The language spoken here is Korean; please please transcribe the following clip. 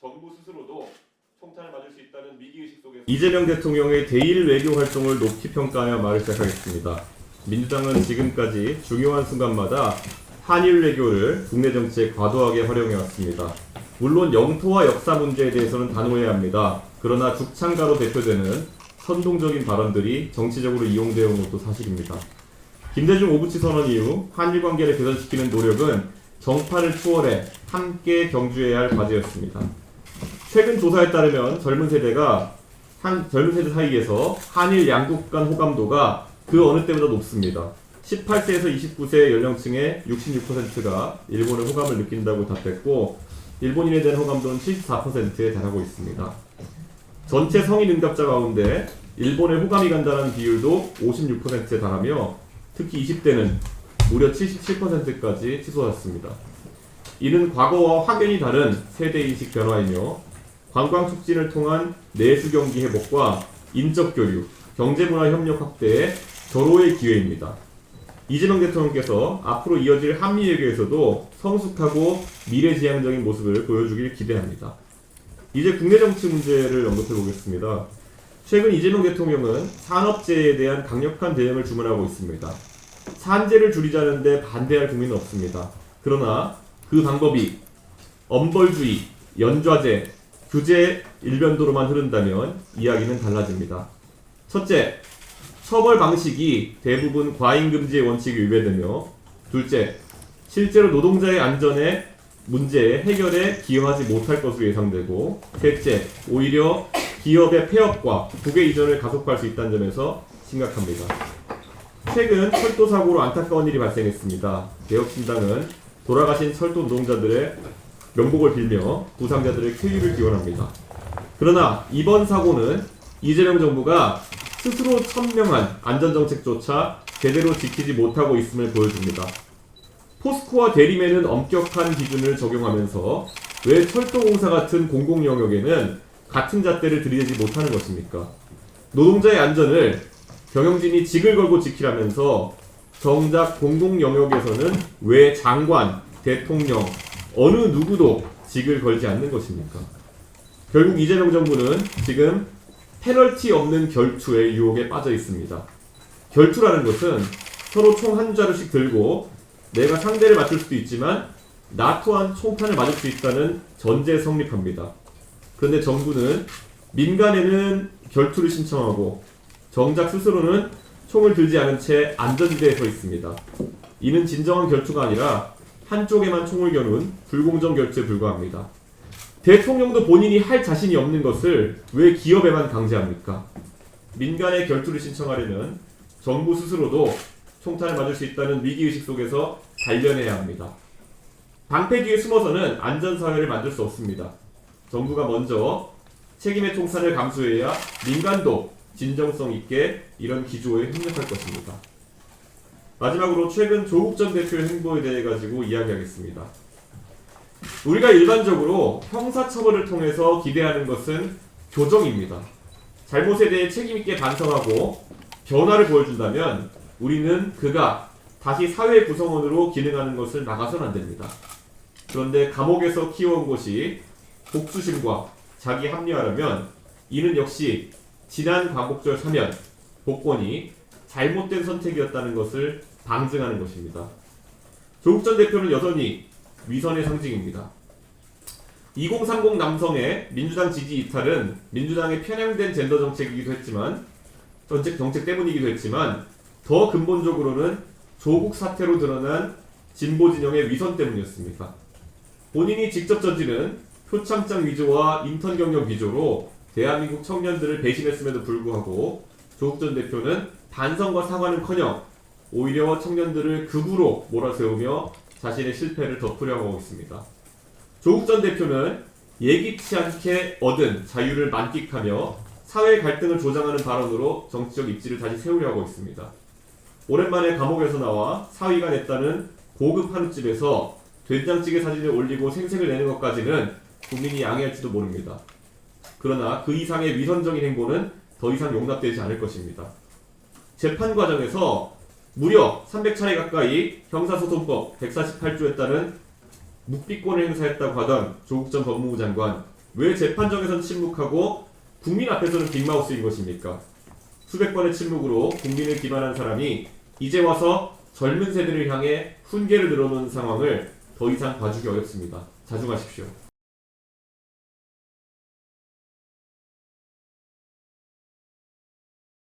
정부 스스로도 총탄을 맞을 수 있다는 위기의식 속에서 이재명 대통령의 대일 외교 활동을 높이 평가하며 말을 시작하겠습니다. 민주당은 지금까지 중요한 순간마다 한일 외교를 국내 정치에 과도하게 활용해왔습니다. 물론 영토와 역사 문제에 대해서는 단호해야 합니다. 그러나 죽창가로 대표되는 선동적인 발언들이 정치적으로 이용되어 온 것도 사실입니다. 김대중 오부치 선언 이후 한일 관계를 개선시키는 노력은 정파를 추월해 함께 경주해야 할 과제였습니다. 최근 조사에 따르면 젊은 세대 사이에서 한일 양국 간 호감도가 그 어느 때보다 높습니다. 18세에서 29세 연령층의 66%가 일본의 호감을 느낀다고 답했고, 일본인에 대한 호감도는 74%에 달하고 있습니다. 전체 성인 응답자 가운데 일본에 호감이 간다는 비율도 56%에 달하며 특히 20대는 무려 77%까지 치솟았습니다. 이는 과거와 확연히 다른 세대인식 변화이며 관광 촉진을 통한 내수 경기 회복과 인적 교류, 경제문화 협력 확대의 절호의 기회입니다. 이재명 대통령께서 앞으로 이어질 한미 외교에서도 성숙하고 미래지향적인 모습을 보여주길 기대합니다. 이제 국내 정치 문제를 언급해 보겠습니다. 최근 이재명 대통령은 산업재해에 대한 강력한 대응을 주문하고 있습니다. 산재를 줄이자는데 반대할 국민은 없습니다. 그러나 그 방법이 엄벌주의, 연좌제, 규제 일변도로만 흐른다면 이야기는 달라집니다. 첫째, 처벌 방식이 대부분 과잉금지의 원칙이 위배되며, 둘째, 실제로 노동자의 안전에 문제의 해결에 기여하지 못할 것으로 예상되고, 셋째, 오히려 기업의 폐업과 국외 이전을 가속할 수 있다는 점에서 심각합니다. 최근 철도 사고로 안타까운 일이 발생했습니다. 개혁신당은 돌아가신 철도 노동자들의 명복을 빌며 부상자들의 쾌유를 기원합니다. 그러나 이번 사고는 이재명 정부가 스스로 천명한 안전정책조차 제대로 지키지 못하고 있음을 보여줍니다. 포스코와 대리매는 엄격한 기준을 적용하면서 왜 철도공사 같은 공공영역에는 같은 잣대를 들이대지 못하는 것입니까? 노동자의 안전을 경영진이 직을 걸고 지키라면서 정작 공공영역에서는 왜 장관, 대통령, 어느 누구도 직을 걸지 않는 것입니까? 결국 이재명 정부는 지금 페널티 없는 결투의 유혹에 빠져 있습니다. 결투라는 것은 서로 총 한 자루씩 들고 내가 상대를 맞출 수도 있지만 나 또한 총탄을 맞을 수 있다는 전제에 성립합니다. 그런데 정부는 민간에는 결투를 신청하고 정작 스스로는 총을 들지 않은 채 안전지대에 서 있습니다. 이는 진정한 결투가 아니라 한쪽에만 총을 겨눈 불공정 결투에 불과합니다. 대통령도 본인이 할 자신이 없는 것을 왜 기업에만 강제합니까? 민간의 결투를 신청하려면 정부 스스로도 총탄을 맞을 수 있다는 위기의식 속에서 단련해야 합니다. 방패 뒤에 숨어서는 안전사회를 만들 수 없습니다. 정부가 먼저 책임의 총탄을 감수해야 민간도 진정성 있게 이런 기조에 협력할 것입니다. 마지막으로 최근 조국 전 대표의 행보에 대해 가지고 이야기하겠습니다. 우리가 일반적으로 형사처벌을 통해서 기대하는 것은 교정입니다. 잘못에 대해 책임있게 반성하고 변화를 보여준다면 우리는 그가 다시 사회 구성원으로 기능하는 것을 막아서는 안 됩니다. 그런데 감옥에서 키워온 것이 복수심과 자기 합리화라면 이는 역시 지난 광복절 사면, 복권이 잘못된 선택이었다는 것을 방증하는 것입니다. 조국 전 대표는 여전히 위선의 상징입니다. 2030 남성의 민주당 지지 이탈은 민주당의 편향된 젠더 정책이기도 했지만 정책 때문이기도 했지만 더 근본적으로는 조국 사태로 드러난 진보 진영의 위선 때문이었습니다. 본인이 직접 저지른 표창장 위조와 인턴 경력 위조로 대한민국 청년들을 배신했음에도 불구하고 조국 전 대표는 반성과 사과는커녕 오히려 청년들을 극우로 몰아세우며 자신의 실패를 덮으려고 하고 있습니다. 조국 전 대표는 예기치 않게 얻은 자유를 만끽하며 사회 갈등을 조장하는 발언으로 정치적 입지를 다시 세우려 하고 있습니다. 오랜만에 감옥에서 나와 사위가 냈다는 고급 한우집에서 된장찌개 사진을 올리고 생색을 내는 것까지는 국민이 양해할지도 모릅니다. 그러나 그 이상의 위선적인 행보는 더 이상 용납되지 않을 것입니다. 재판 과정에서 무려 300차례 가까이 형사소송법 148조에 따른 묵비권을 행사했다고 하던 조국 전 법무부 장관, 왜 재판정에서는 침묵하고 국민 앞에서는 빅마우스인 것입니까? 수백 번의 침묵으로 국민을 기만한 사람이 이제 와서 젊은 세대를 향해 훈계를 늘어놓는 상황을 더 이상 봐주기 어렵습니다. 자중하십시오.